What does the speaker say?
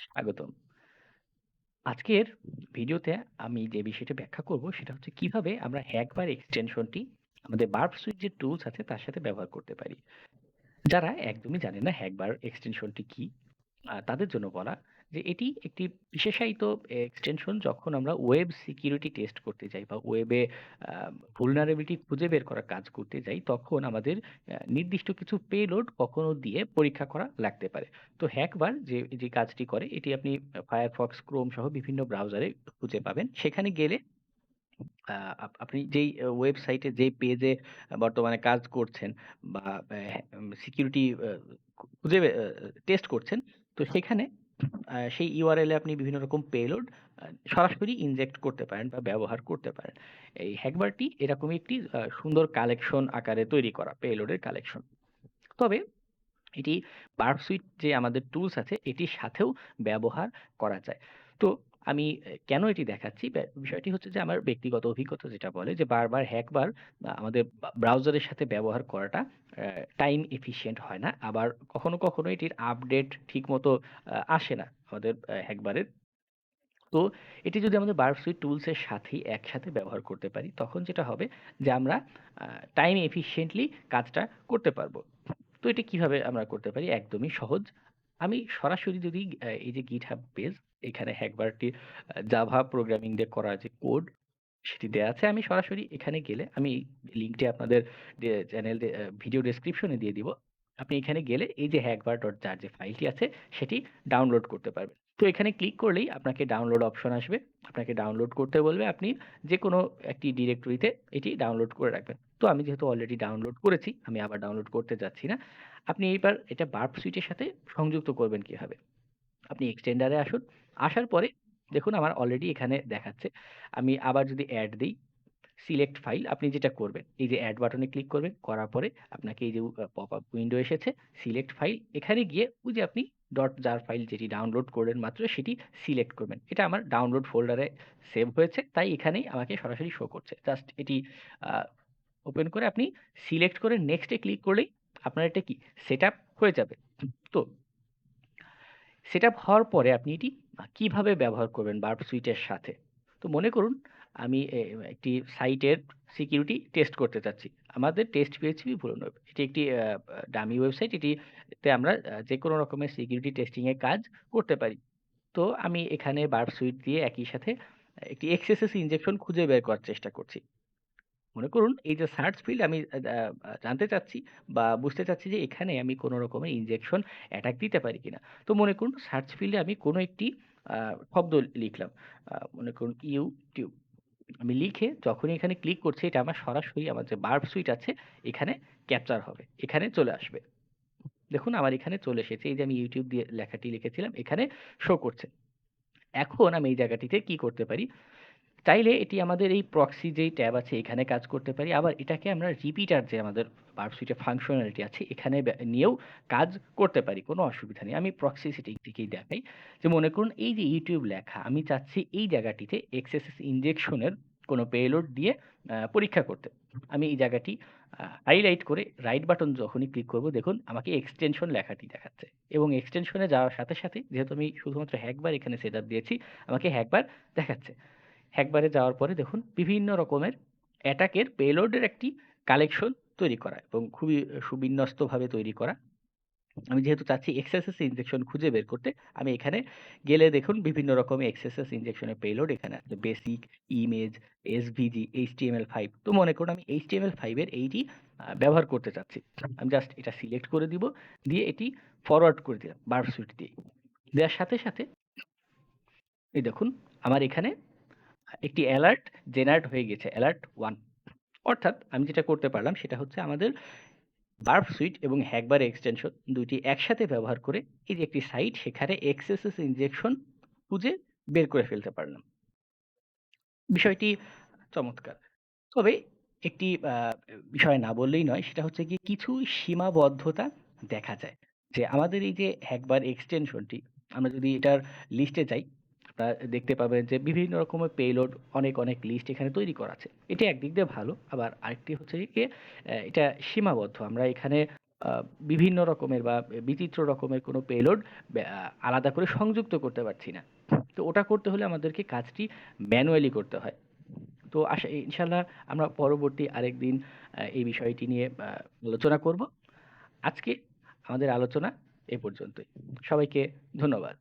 স্বাগতম। আজকের ভিডিওতে আমি যে বিষয়টা ব্যাখ্যা করব সেটা হচ্ছে কিভাবে আমরা হ্যাকবার এক্সটেনশনটি আমাদের বার্বসুইট যে টুলস আছে তার সাথে ব্যবহার করতে পারি। যারা একদমই জানে না হ্যাকবার এক্সটেনশনটি কি, তাদের জন্য বলা যে এটি একটি বিশেষায়িত এক্সটেনশন যখন আমরা ওয়েব সিকিউরিটি টেস্ট করতে যাই বা ওয়েবে vulnerability খুঁজে বের করার কাজ করতে যাই, তখন আমাদের নির্দিষ্ট কিছু পেলোড কখনো দিয়ে পরীক্ষা করা লাগতে পারে। তো হ্যাকবার যে কাজটি করে এটি আপনি ফায়ারফক্স, ক্রোম সহ বিভিন্ন ব্রাউজারে খুঁজে পাবেন। সেখানে গেলে আ আপনি যেই ওয়েবসাইটে যেই পেজে বর্তমানে কাজ করছেন বা সিকিউরিটি খুঁজে টেস্ট করছেন, তো সেখানে সেই ইউআরএল এ আপনি বিভিন্ন রকম পেলোড সরাসরি ইনজেক্ট করতে পারেন বা ব্যবহার করতে পারেন। এই হ্যাকবারটি এরকমই একটি সুন্দর কালেকশন আকারে তৈরি করা পেলোডের কালেকশন। তবে এটি বার্পসুইট যে আমাদের টুলস আছে এটির সাথেও ব্যবহার করা যায়। তো আমি কেন এটি দেখাচ্ছি? বিষয়টি হচ্ছে যে আমার ব্যক্তিগত অভিজ্ঞতা যেটা বলে যে বারবার হ্যাকবার আমাদের ব্রাউজারের সাথে ব্যবহার করাটা টাইম এফিশিয়েন্ট হয় না। আবার কখনো, কখনো এটির আপডেট ঠিকমতো আসে না আমাদের হ্যাকবারের। তো এটি যদি আমাদের বার্পসুইট টুলস এর সাথেই একসাথে ব্যবহার করতে পারি, তখন যেটা হবে যে আমরা আ টাইম এফিশিয়েন্টলি কাজটা করতে পারব। তো এটা কিভাবে আমরা করতে পারি? একদমই সহজ। আমি সরাসরি যদি এই যে GitHub পেজ, এখানে হ্যাকবারটি জাভা প্রোগ্রামিং দিয়ে করা যে কোড সেটি দেয়া আছে। আমি সরাসরি এখানে গেলে আমি লিঙ্কটি আপনাদের চ্যানেল ভিডিও ডেসক্রিপশনে দিয়ে দিব। আপনি এখানে গেলে এই যে hackbar.jar যে ফাইলটি আছে সেটি ডাউনলোড করতে পারবেন। তো এখানে ক্লিক করলেই আপনাকে ডাউনলোড অপশন আসবে। আপনাকে ডাউনলোড করতে বলবে। আপনি যেকোনো একটি ডিরেক্টরিতে এটি ডাউনলোড করে রাখবেন। তো আমি যেহেতু অলরেডি ডাউনলোড করেছি, আমি আবার ডাউনলোড করতে যাচ্ছি না। আপনি এইবার এটা বার্পসুইট এর সাথে সংযুক্ত করবেন কিভাবে? আপনি এক্সটেন্ডারে আসুন। আসার পরে দেখুন আমার অলরেডি এখানে দেখাচ্ছে। আমি আবার যদি এড দেই, সিলেক্ট ফাইল, আপনি যেটা করবেন এই যে এড বাটনে ক্লিক করবেন। করার পরে আপনাকে এই যে পপআপ উইন্ডো এসেছে, সিলেক্ট ফাইল, এখানে গিয়ে ওই যে আপনি .jar ফাইল যেটি ডাউনলোড করলেন মাত্র সেটি সিলেক্ট করবেন। এটা আমার ডাউনলোড ফোল্ডারে সেভ হয়েছে, তাই এখানেই আমাকে সরাসরি শো করছে। জাস্ট এটি আ ওপেন করে আপনি সিলেক্ট করে নেক্সট এ ক্লিক করলেই আপনার এটা কি সেটআপ হয়ে যাবে। তো সেটআপ হওয়ার পরে আপনি এটি কিভাবে ব্যবহার করবেন বার্পসুইট এর সাথে? তো মনে করুন আমি একটি সাইটের সিকিউরিটি টেস্ট করতে চাচ্ছি। আমাদের টেস্ট PHP পুরনো। এটি একটি ডামি ওয়েবসাইট। এটিতে আমরা যেকোনো রকমের সিকিউরিটি টেস্টিং এর কাজ করতে পারি। তো আমি এখানে বার্পসুইট দিয়ে একই সাথে একটি XSS ইনজেকশন খুঁজে বের করার চেষ্টা করছি। মনে করুন এই যে সার্চ ফিল্ড আমি জানতে চাচ্ছি বা বুঝতে চাচ্ছি যে এখানে আমি কোনো রকমের ইনজেকশন অ্যাটাক দিতে পারি কিনা। তো মনে করুন সার্চ ফিল্ডে আমি কোনো একটি শব্দ লিখলাম। মনে করুন ইউটিউব। আমি লিখে যখনই এখানে ক্লিক করছি এটা আমার সরাসরি আমার যে বার্ব সুইট আছে এখানে ক্যাপচার হবে। এখানে চলে আসবে। দেখুন আমার এখানে চলে এসেছে। এই যে আমি ইউটিউব দিয়ে লেখাটি লিখেছিলাম এখানে শো করছে। এখন আমি এই জায়গাটিতে কি করতে পারি? চাইলে এটি আমাদের এই প্রক্সি যেই ট্যাব আছে এখানে কাজ করতে পারি। আবার এটাকে আমরা রিপিটার যে আমাদের বার্পসুইটে ফাংশনালিটি আছে এখানে নিয়েও কাজ করতে পারি। কোনো অসুবিধা নেই। আমি প্রক্সি সেটিং থেকেই দেখাই। যে মনে করুন এই যে ইউটিউব লেখা আমি চাচ্ছি এই জায়গাটিতে XSS ইনজেকশন এর কোনো পেলোড দিয়ে পরীক্ষা করতে। আমি এই জায়গাটি হাইলাইট করে রাইট বাটন যখনই ক্লিক করব দেখুন আমাকে এক্সটেনশন লেখাটি দেখাচ্ছে। এবং এক্সটেনশনে যাওয়ার সাথে, সাথে যেহেতু আমি শুধুমাত্র হ্যাকবার এখানে সেটআপ দিয়েছি আমাকে হ্যাকবার দেখাচ্ছে। হ্যাকবারে যাওয়ার পরে দেখুন বিভিন্ন রকমের অ্যাটাকের পেলোডের একটি কালেকশন তৈরি করা এবং খুবই সুবিন্যস্তভাবে তৈরি করা। আমি যেহেতু চাচ্ছি এক্সএসএস ইনজেকশন খুঁজে বের করতে, আমি এখানে গেলে দেখুন বিভিন্ন রকমের এক্সএসএস ইনজেকশনের পেলোড এখানে আছে। Basic, image, SVG, HTML5। তো মনে করুন আমি HTML5 এর এইটি ব্যবহার করতে চাচ্ছি। আমি জাস্ট এটা সিলেক্ট করে দিব, দিয়ে এটি ফরওয়ার্ড করে দিলাম বার্বসুইট দিয়ে। দেওয়ার সাথে, সাথে এই দেখুন আমার এখানে একটি অ্যালার্ট জেনারেট হয়ে গেছে, অ্যালার্ট 1। অর্থাৎ আমি যেটা করতে পারলাম সেটা হচ্ছে আমাদের বার্পসুইট এবং হ্যাকবার এক্সটেনশন ২ টি একসাথে ব্যবহার করে এই যে একটি সাইট সেখানে XSS ইনজেকশন খুঁজে বের করে ফেলতে পারলাম। বিষয়টি চমৎকার। তবে একটি বিষয় না বললেই নয় সেটা হচ্ছে গিয়ে কিছু সীমাবদ্ধতা দেখা যায়। যে আমাদের এই যে হ্যাকবার এক্সটেনশনটি আমরা যদি এটার লিস্টে যাই, আপনারা দেখতে পাবেন যে বিভিন্ন রকমের পেলোড অনেক লিস্ট এখানে তৈরি করা আছে। এটি একদিক দিয়ে ভালো, আবার আরেকটি হচ্ছে গিয়ে এটা সীমাবদ্ধ। আমরা এখানে আ বিভিন্ন রকমের বা বিচিত্র রকমের কোনো পেলোড আলাদা করে সংযুক্ত করতে পারছি না। তো ওটা করতে হলে আমাদেরকে কাজটি ম্যানুয়ালি করতে হয়। তো ইনশাআল্লাহ আমরা পরবর্তী আরেকদিন এই বিষয়টি নিয়ে আলোচনা করব। আজকে আমাদের আলোচনা এ পর্যন্তই। সবাইকে ধন্যবাদ।